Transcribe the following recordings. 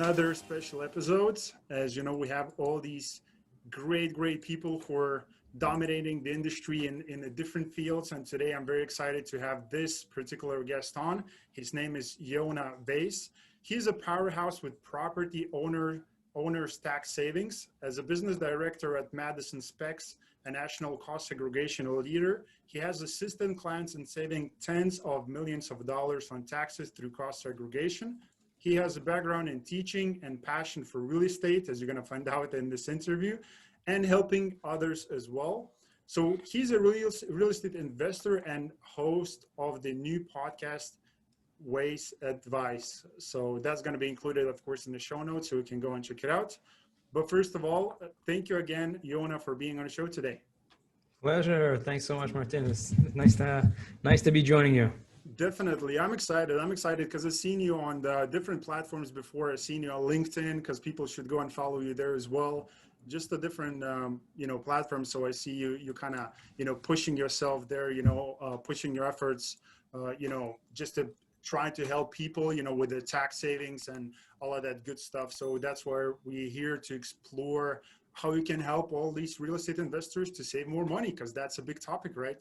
Another special episodes. As you know, we have all these great people who are dominating the industry in the different fields. And today I'm very excited to have this particular guest on. His name is Yonah Weiss. He's a powerhouse with property owner's tax savings. As a business director at Madison SPECS, a national cost segregation leader, he has assisted clients in saving tens of millions of dollars on taxes through cost segregation. He has a background in teaching and passion for real estate, as you're going to find out in this interview, and helping others as well. So he's a real estate investor and host of the new podcast, Weiss Advice. So that's going to be included, of course, in the show notes, so you can go and check it out. But first of all, thank you again, Yonah, for being on the show today. Pleasure. Thanks so much, Martin. It's nice to be joining you. Definitely. I'm excited because I've seen you on the different platforms before. I've seen you on LinkedIn, because people should go and follow you there as well. Just the different, platforms. So I see you kind of, pushing yourself there, pushing your efforts, just to try to help people, with the tax savings and all of that good stuff. So that's why we're here to explore how you can help all these real estate investors to save more money, because that's a big topic, right?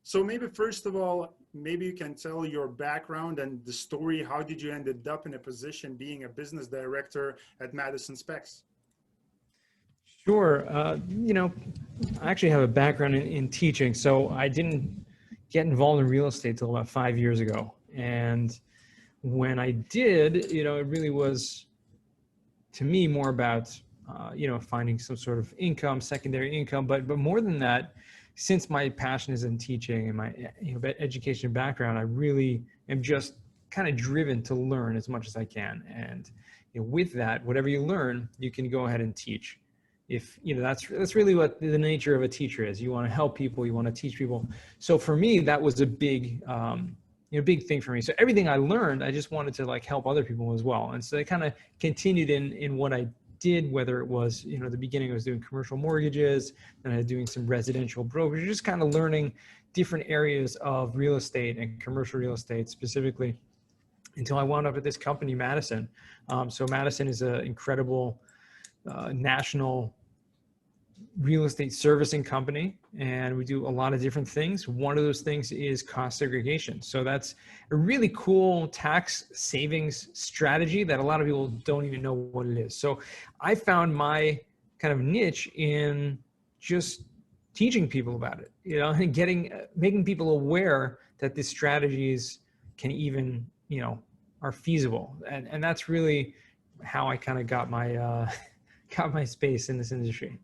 So maybe first of all, maybe you can tell your background and the story. How did you ended up in a position being a business director at Madison SPECS? Sure. I actually have a background in teaching, so I didn't get involved in real estate till about 5 years ago. And when I did, it really was, to me, more about, finding some sort of income, secondary income. But more than that, since my passion is in teaching and my education background, I really am just kind of driven to learn as much as I can. And with that, whatever you learn, you can go ahead and teach. If that's really what the nature of a teacher is. You want to help people, you want to teach people. So for me, that was a big thing for me. So everything I learned, I just wanted to help other people as well. And so I kind of continued in what I did, whether it was, the beginning I was doing commercial mortgages, then I was doing some residential brokerage, just kind of learning different areas of real estate and commercial real estate specifically, until I wound up at this company, Madison. So Madison is an incredible national real estate servicing company, and we do a lot of different things. One of those things is cost segregation. So that's a really cool tax savings strategy that a lot of people don't even know what it is. So I found my kind of niche in just teaching people about it, and making people aware that these strategies can even, are feasible. And that's really how I kind of got my space in this industry.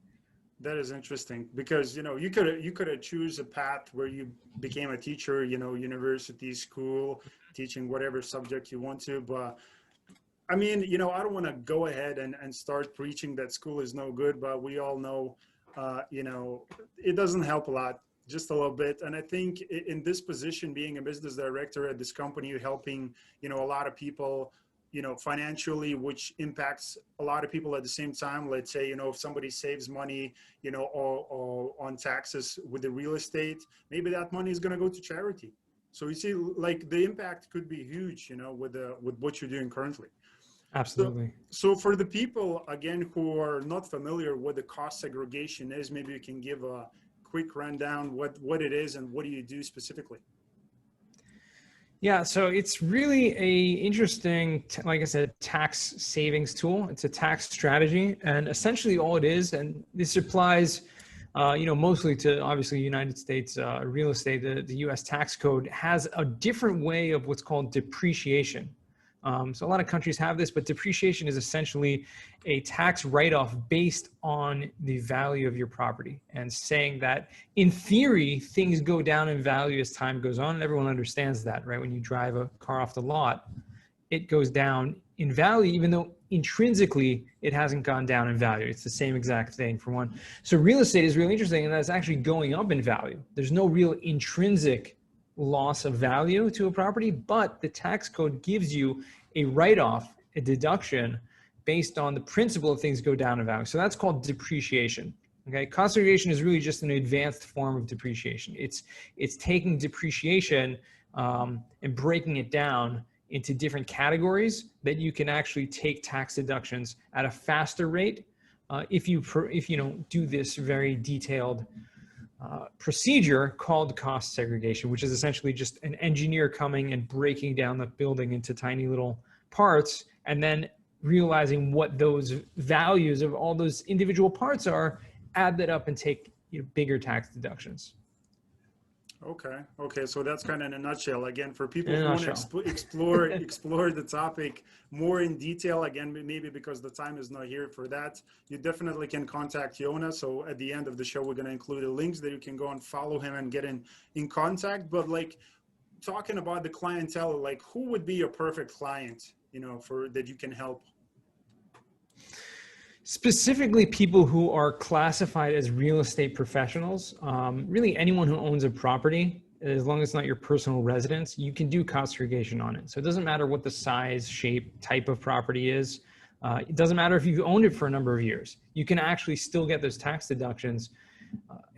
That is interesting, because you could have choose a path where you became a teacher, university, school, teaching whatever subject you want to. But I mean, I don't want to go ahead and start preaching that school is no good, but we all know, it doesn't help a lot, just a little bit. And I think in this position, being a business director at this company, you're helping, a lot of people, financially, which impacts a lot of people at the same time. Let's say, if somebody saves money, or on taxes with the real estate, maybe that money is going to go to charity. So you see, the impact could be huge, with what you're doing currently. Absolutely. So for the people, again, who are not familiar with the cost segregation is, maybe you can give a quick rundown what it is and what do you do specifically? Yeah, so it's really a interesting, like I said, tax savings tool. It's a tax strategy, and essentially all it is, and this applies, mostly to obviously United States real estate. The U.S. tax code has a different way of what's called depreciation. So a lot of countries have this, but depreciation is essentially a tax write-off based on the value of your property, and saying that in theory, things go down in value as time goes on. And everyone understands that, right? When you drive a car off the lot, it goes down in value, even though intrinsically it hasn't gone down in value. It's the same exact thing for one. So real estate is really interesting, and that's actually going up in value. There's no real intrinsic loss of value to a property, but the tax code gives you a write-off, a deduction, based on the principle of things go down in value. So that's called depreciation. Okay, cost segregation is really just an advanced form of depreciation. It's taking depreciation and breaking it down into different categories that you can actually take tax deductions at a faster rate if you do this very detailed procedure called cost segregation, which is essentially just an engineer coming and breaking down the building into tiny little parts and then realizing what those values of all those individual parts are, add that up and take bigger tax deductions. Okay. So that's kind of in a nutshell. Again, for people In a who want to nutshell. explore the topic more in detail, again, maybe because the time is not here for that, you definitely can contact Yonah. So at the end of the show, we're going to include the links that you can go and follow him and get in contact. But like talking about the clientele, like who would be a perfect client, for that you can help? Specifically, people who are classified as real estate professionals, really anyone who owns a property, as long as it's not your personal residence, you can do cost segregation on it. So it doesn't matter what the size, shape, type of property is. It doesn't matter if you've owned it for a number of years. You can actually still get those tax deductions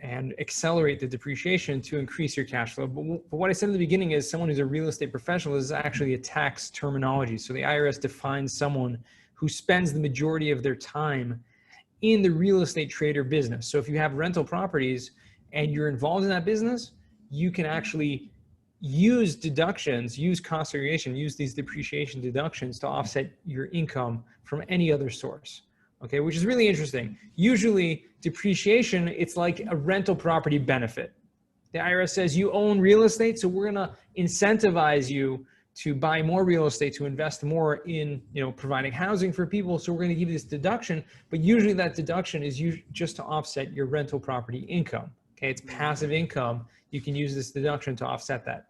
and accelerate the depreciation to increase your cash flow. But what I said in the beginning is someone who's a real estate professional is actually a tax terminology. So the IRS defines someone who spends the majority of their time in the real estate trader business. So if you have rental properties and you're involved in that business, you can actually use deductions, use cost segregation, use these depreciation deductions to offset your income from any other source. Okay, which is really interesting. Usually depreciation, it's like a rental property benefit. The IRS says you own real estate, so we're gonna incentivize you to buy more real estate, to invest more in providing housing for people. So we're going to give you this deduction, but usually that deduction is just to offset your rental property income. Okay, it's passive income. You can use this deduction to offset that.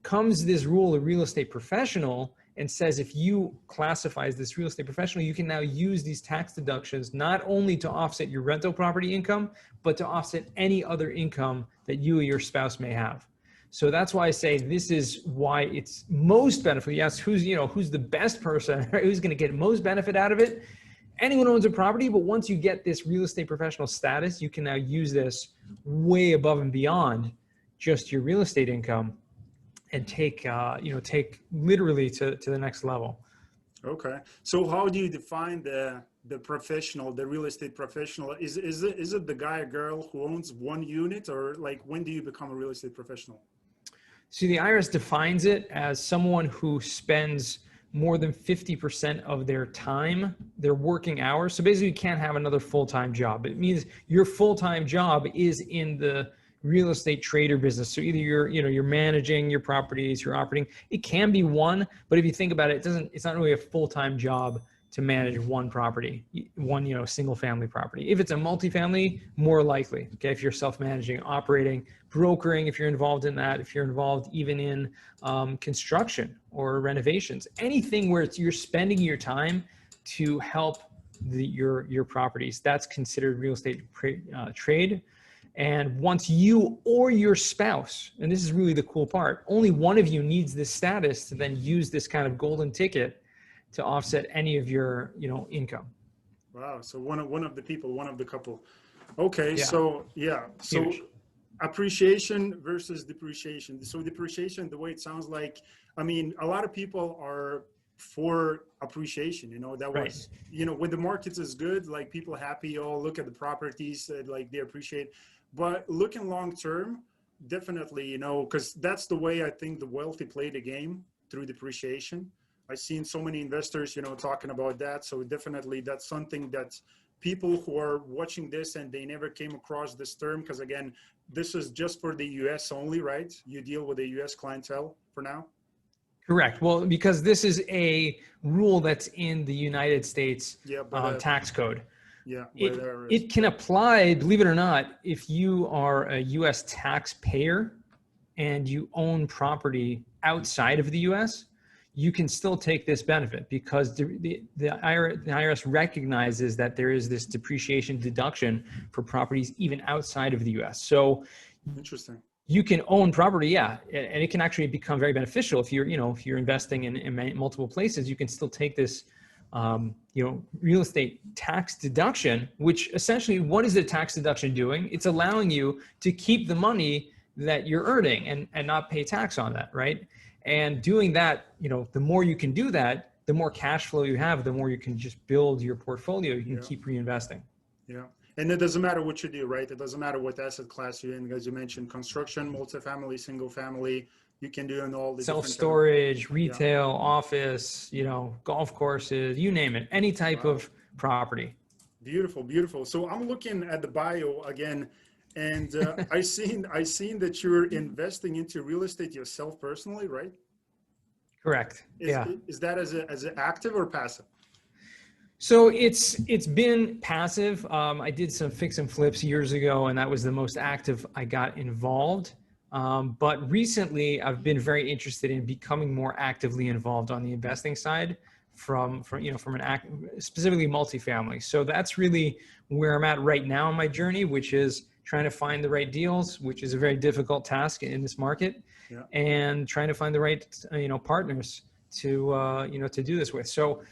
Comes this rule of real estate professional and says if you classify as this real estate professional, you can now use these tax deductions not only to offset your rental property income, but to offset any other income that you or your spouse may have. So that's why I say this is why it's most beneficial. Yes, who's the best person, right? Who's going to get most benefit out of it? Anyone who owns a property, but once you get this real estate professional status, you can now use this way above and beyond just your real estate income and take literally to the next level. Okay. So how do you define the professional, the real estate professional? Is it the guy or girl who owns one unit, or like when do you become a real estate professional? So the IRS defines it as someone who spends more than 50% of their time, their working hours. So basically you can't have another full-time job. It means your full-time job is in the real estate trader business. So either you're managing your properties, you're operating. It can be one, but if you think about it, it's not really a full-time job to manage one property, one single family property. If it's a multifamily, more likely. Okay, if you're self-managing, operating, brokering, if you're involved in that, if you're involved even in construction or renovations, anything where you're spending your time to help your properties, that's considered real estate trade. And once you or your spouse, and this is really the cool part, only one of you needs this status to then use this kind of golden ticket to offset any of your income. Wow. So one of the couple. Okay. Yeah. So Huge. Appreciation versus depreciation. So depreciation, the way it sounds like, I mean, a lot of people are for appreciation, that was, right. When the markets is good, like people happy, look at the properties, like they appreciate, but looking long term, definitely, because that's the way I think the wealthy play the game, through depreciation. I've seen so many investors, talking about that. So definitely that's something that people who are watching this and they never came across this term, because again, this is just for the US only, right? You deal with the US clientele for now? Correct. Well, because this is a rule that's in the United States tax code. Yeah. It can apply, believe it or not, if you are a US taxpayer and you own property outside of the US, you can still take this benefit because the IRS recognizes that there is this depreciation deduction for properties even outside of the US. So interesting. You can own property, yeah, and it can actually become very beneficial if you're investing in multiple places. You can still take this real estate tax deduction, which essentially, what is the tax deduction doing? It's allowing you to keep the money that you're earning and not pay tax on that, right? And doing that, the more you can do that, the more cash flow you have, the more you can just build your portfolio. You can Yeah. keep reinvesting. Yeah. And it doesn't matter what you do, right? It doesn't matter what asset class you're in, as you mentioned, construction, multifamily, single family, you can do in all the different Self-storage, yeah. retail, office, golf courses, you name it, any type Wow. of property. Beautiful, beautiful. So I'm looking at the bio again, and I seen that you're investing into real estate yourself personally, right? Correct. Is Yeah. is that as an active or passive? So it's been passive. I did some fix and flips years ago, and that was the most active I got involved. But recently, I've been very interested in becoming more actively involved on the investing side, from specifically multifamily. So that's really where I'm at right now in my journey, which is trying to find the right deals, which is a very difficult task in this market, Yeah. and trying to find the right partners to to do this with. So.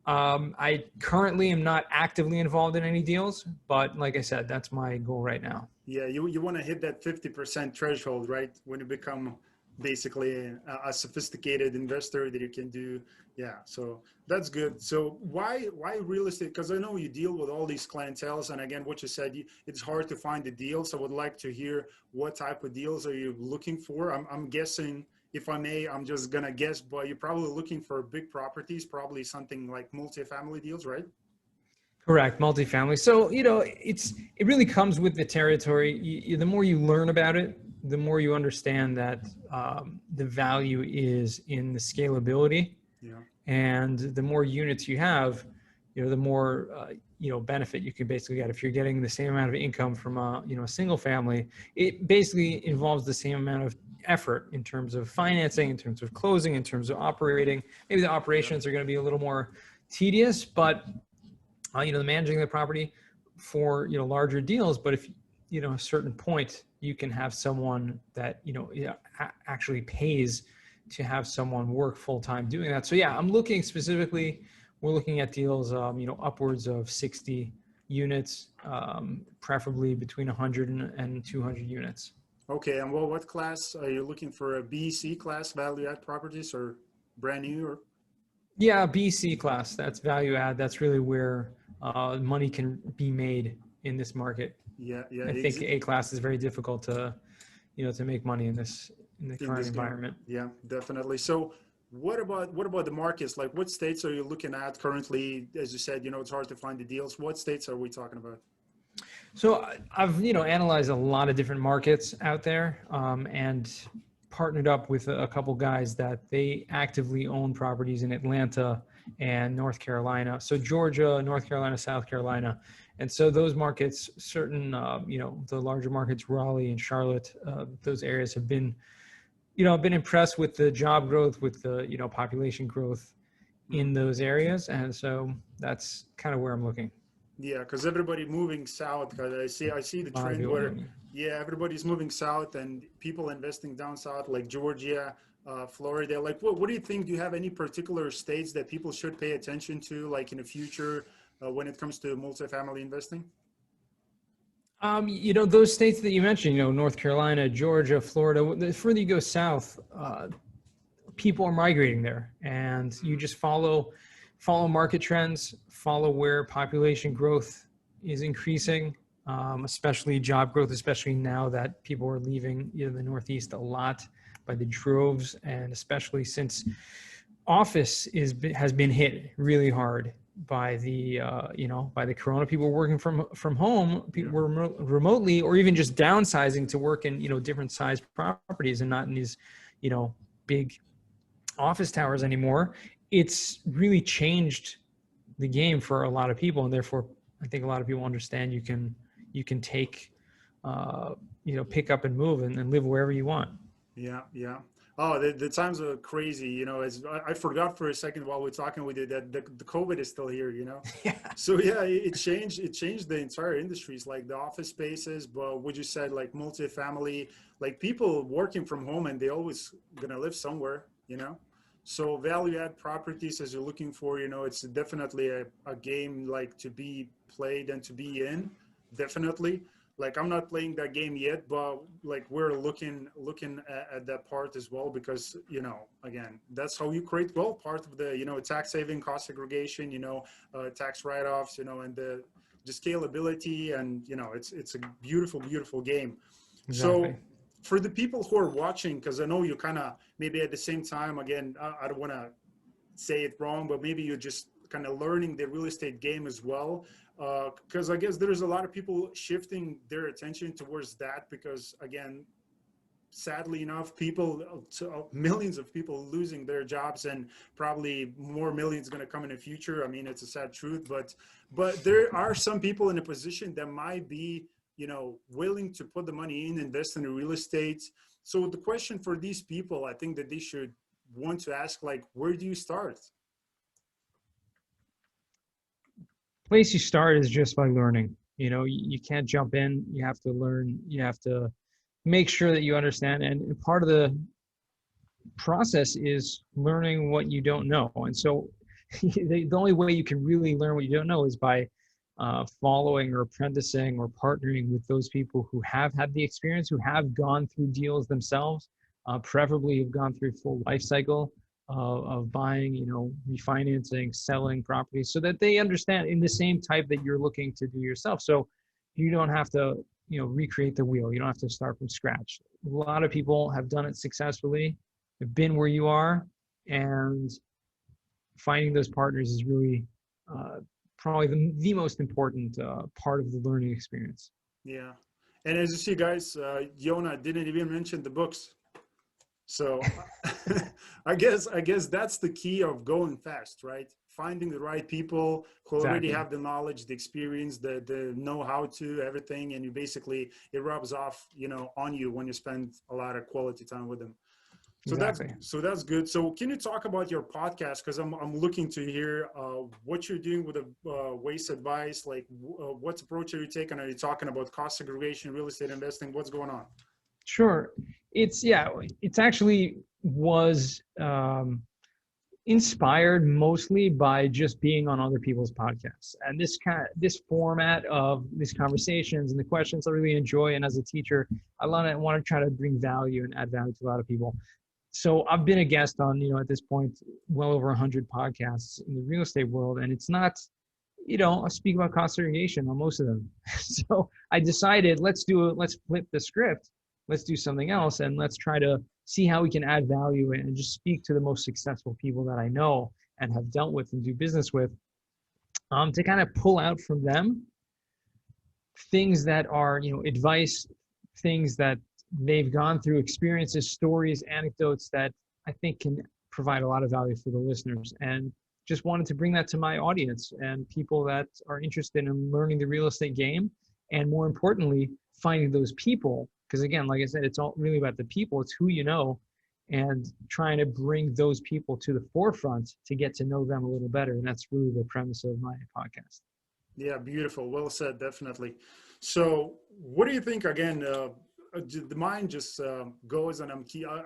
I currently am not actively involved in any deals, but like I said, that's my goal right now. Yeah, you want to hit that 50% threshold, right? When you become basically a sophisticated investor that you can do. Yeah, so that's good. So why real estate? Because I know you deal with all these clienteles, and again, what you said, it's hard to find the deals. I would like to hear what type of deals are you looking for? I'm guessing, if I may, I'm just gonna guess, but you're probably looking for big properties, probably something like multifamily deals, right? Correct, multifamily. So it really comes with the territory. The more you learn about it, the more you understand that the value is in the scalability, Yeah. and the more units you have, the more benefit you can basically get. If you're getting the same amount of income from a single family, it basically involves the same amount of effort in terms of financing, in terms of closing, in terms of operating. Maybe the operations are going to be a little more tedious, but the managing the property for larger deals. But if a certain point, you can have someone that actually pays to have someone work full time doing that. So yeah, I'm looking specifically. We're looking at deals, upwards of 60 units, preferably between 100 and 200 units. Okay, and what class are you looking for? A B, C class value add properties, or brand new, or? Yeah, BC class. That's value add. That's really where money can be made in this market. Yeah, yeah. I think A class is very difficult to make money in the current environment. Yeah, definitely. So what about the markets? Like, what states are you looking at currently? As you said, it's hard to find the deals. What states are we talking about? So I've analyzed a lot of different markets out there, and partnered up with a couple guys that they actively own properties in Atlanta and North Carolina. So Georgia, North Carolina, South Carolina. And so those markets, certain, the larger markets, Raleigh and Charlotte, those areas have been, I've been impressed with the job growth, with the, population growth in those areas. And so that's kind of where I'm looking. Yeah, because everybody moving south. Because I see the trend where, yeah, everybody's moving south, and people investing down south, like Georgia, Florida. Like, what do you think? Do you have any particular states that people should pay attention to, like in the future, when it comes to multifamily investing? Those states that you mentioned, North Carolina, Georgia, Florida. The further you go south, people are migrating there, and you just follow market trends, follow where population growth is increasing, especially job growth, especially now that people are leaving the Northeast a lot by the droves, and especially since office has been hit really hard by the by the corona. People were working from home, people were remotely, or even just downsizing to work in different size properties and not in these big office towers anymore. It's really changed the game for a lot of people, and therefore I think a lot of people understand you can take pick up and move and live wherever you want. Yeah, yeah. Oh, the times are crazy. As I forgot for a second while we're talking with you that the COVID is still here. Yeah. So yeah, it changed the entire industries, like the office spaces. But what you said, like multifamily, like people working from home, and they always gonna live somewhere. So value add properties, as you're looking for, it's definitely a game like to be played and to be in. Definitely. like I'm not playing that game yet, but like we're looking at that part as well, because again, that's how you create wealth. Part of the tax saving, cost segregation, tax write-offs, and the scalability, and it's a beautiful game. Exactly. So for the people who are watching, because I know you kind of maybe at the same time, again, I don't want to say it wrong, but maybe you're just kind of learning the real estate game as well. Because I guess there's a lot of people shifting their attention towards that, because again, sadly enough, millions of people losing their jobs, and probably more millions going to come in the future. I mean, it's a sad truth, but there are some people in a position that might be willing to put the money in, invest in the real estate. So the question for these people, I think that they should want to ask, like, where do you start? Place you start is just by learning. You can't jump in. You have to learn. You have to make sure that you understand. And part of the process is learning what you don't know. And so the only way you can really learn what you don't know is by following or apprenticing or partnering with those people who have had the experience, who have gone through deals themselves, preferably have gone through full life cycle of buying, refinancing, selling properties, so that they understand in the same type that you're looking to do yourself. So you don't have to, recreate the wheel. You don't have to start from scratch. A lot of people have done it successfully, have been where you are, and finding those partners is really probably the most important part of the learning experience. Yeah. And as you see, guys, Yonah didn't even mention the books. So I guess that's the key of going fast, right? Finding the right people who already Exactly. have the knowledge, the experience, the know how to everything, and it rubs off, on you when you spend a lot of quality time with them. So Exactly. that's good. So can you talk about your podcast? Because I'm looking to hear what you're doing with the Weiss Advice. Like, what approach are you taking? Are you talking about cost segregation, real estate investing? What's going on? Sure. It's actually was inspired mostly by just being on other people's podcasts, and this format of these conversations and the questions I really enjoy. And as a teacher, I want to try to bring value and add value to a lot of people. So I've been a guest on, at this point, well over 100 podcasts in the real estate world, and it's not, I speak about cost segregation on most of them. So I decided, let's flip the script, let's do something else, and let's try to see how we can add value and just speak to the most successful people that I know and have dealt with and do business with, to kind of pull out from them things that are, advice, things that they've gone through, experiences, stories, anecdotes that I think can provide a lot of value for the listeners. And just wanted to bring that to my audience and people that are interested in learning the real estate game, and more importantly, finding those people. Because again, like I said, it's all really about the people. It's who you know, and trying to bring those people to the forefront to get to know them a little better. And that's really the premise of my podcast. Yeah, beautiful. Well said, definitely. So what do you think, again, the mind just goes, and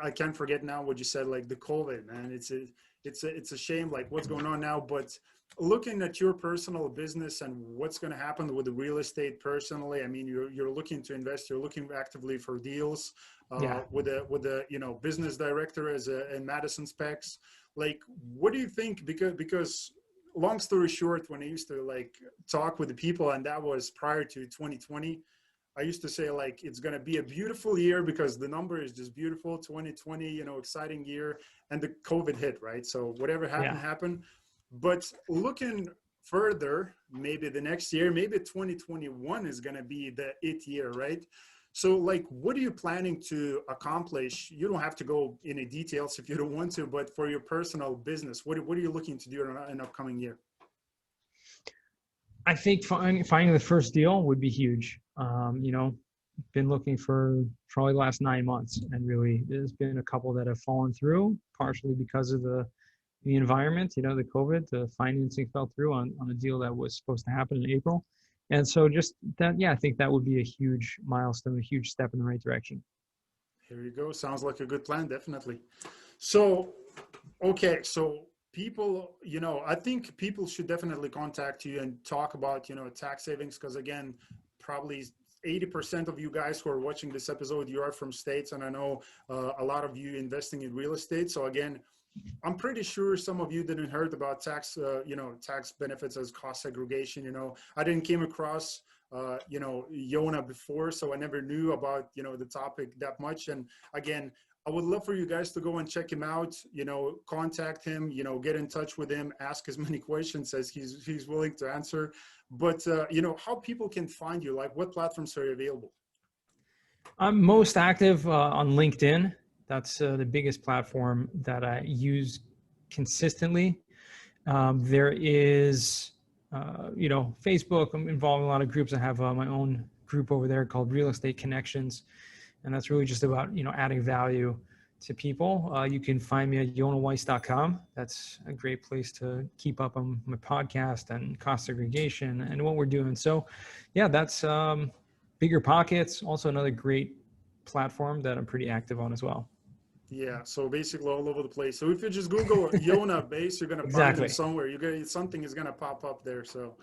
I can't forget now what you said, like the COVID, and it's a shame, like what's going on now, but looking at your personal business and what's going to happen with the real estate personally, I mean, you're looking to invest, you're looking actively for deals Yeah. with a business director in Madison SPECS. Like, what do you think? Because long story short, when I used to like talk with the people, and that was prior to 2020, I used to say, like, it's going to be a beautiful year because the number is just beautiful. 2020, exciting year. And the COVID hit, right? So whatever happened, Yeah. happened. But looking further, maybe the next year, maybe 2021 is going to be the it year, right? So, like, what are you planning to accomplish? You don't have to go into details if you don't want to, but for your personal business, what are you looking to do in an upcoming year? I think finding the first deal would be huge. Been looking for probably the last 9 months, and really there's been a couple that have fallen through, partially because of the environment, the COVID, the financing fell through on a deal that was supposed to happen in April. And so just that, I think that would be a huge milestone, a huge step in the right direction. Here you go. Sounds like a good plan, definitely. So, okay, so people, I think people should definitely contact you and talk about, tax savings, because again, probably 80% of you guys who are watching this episode, you are from States. And I know a lot of you investing in real estate. So again, I'm pretty sure some of you didn't heard about tax, tax benefits as cost segregation. I didn't came across, Yonah before, so I never knew about, the topic that much. And again, I would love for you guys to go and check him out, contact him, get in touch with him, ask as many questions as he's willing to answer. But, how people can find you, like what platforms are available? I'm most active on LinkedIn. That's the biggest platform that I use consistently. There is, Facebook. I'm involved in a lot of groups. I have my own group over there called Real Estate Connections. And that's really just about, adding value to people. You can find me at yonahweiss.com. That's a great place to keep up on my podcast and cost segregation and what we're doing. So yeah, that's Bigger Pockets, also another great platform that I'm pretty active on as well. Yeah, so basically all over the place. So if you just Google Yonah Weiss, you're gonna find him somewhere. Something is gonna pop up there. So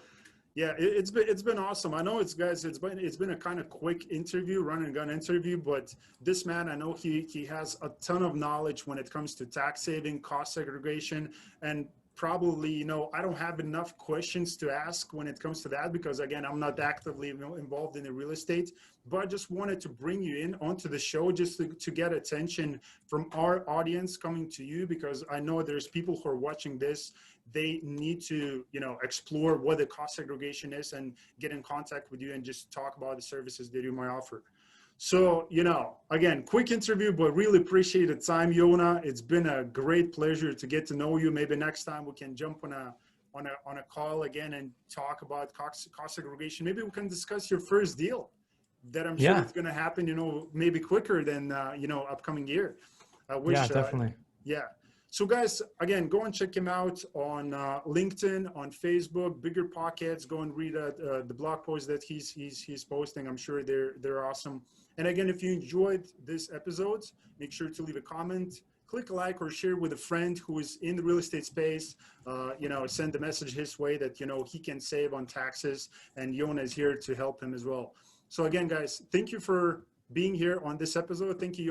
yeah, it's been awesome. I know it's been a kind of quick interview, run and gun interview, but this man, I know he has a ton of knowledge when it comes to tax saving, cost segregation, and probably, I don't have enough questions to ask when it comes to that because again, I'm not actively involved in the real estate, but I just wanted to bring you in onto the show just to get attention from our audience coming to you, because I know there's people who are watching this. They need to, explore what the cost segregation is and get in contact with you and just talk about the services that you might offer. So, again, quick interview, but really appreciate the time, Yonah. It's been a great pleasure to get to know you. Maybe next time we can jump on a call again and talk about cost segregation. Maybe we can discuss your first deal that I'm sure it's going to happen, maybe quicker than, upcoming year. Yeah, definitely. Yeah. So guys, again, go and check him out on LinkedIn, on Facebook, Bigger Pockets. Go and read the blog posts that he's posting. I'm sure they're awesome. And again, if you enjoyed this episode, make sure to leave a comment, click like or share with a friend who is in the real estate space. Send a message his way that, he can save on taxes, and Yonah is here to help him as well. So again, guys, thank you for being here on this episode. Thank you, Yonah.